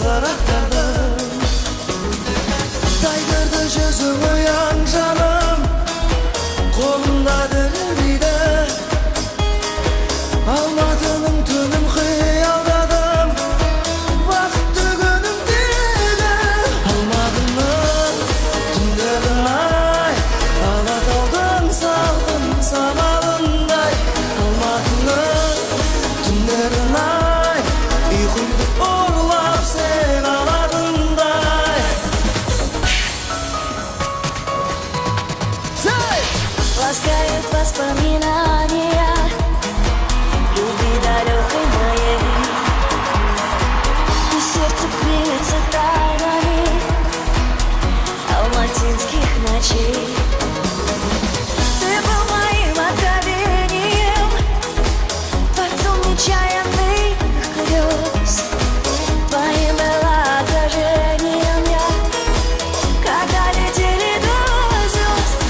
Taraktardım Taygırdı yüzümü yan canım Kolumdadır bir de Almadığım tünüm hıyaldadım Vakti günüm dile Almadın mı tünlerin ay Ağlataldın saldım samalınday Almadın mı tünlerin ay Uykumdu orlap sen aladınday Ласкают воспоминания любви далекой моей, и сердце крыльца тайнами алматинских ночей. Ты был моим откровением, творцом нечаянных грез, твоим была отражением я, когда летели до звезд.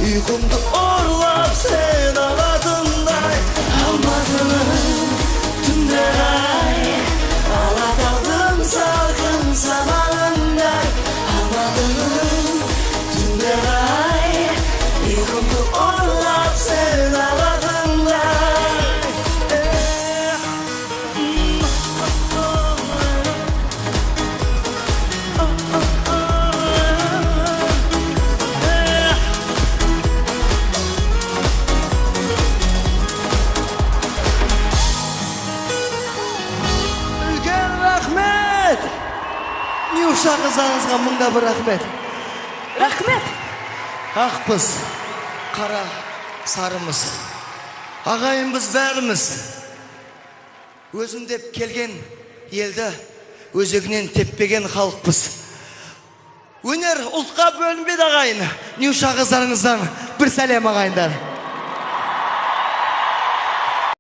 Uykumdu orlap sen aladınday Almadın tünden ay Ağlataldım salkın samalınday Almadın tünden ay Uykumdu orlap sen aladınday Нюша қызаңызға мыңда бір рахмет. Рахмет. Ақпыз, қара сарымыз, ағайынбыз бәріміз. Өзім деп келген елді өзегінен теппеген халықпыз. Өнер ұлтқа бөлінбеді ағайын. Нюша қыздарыңыздан бір сәлем ағайындар.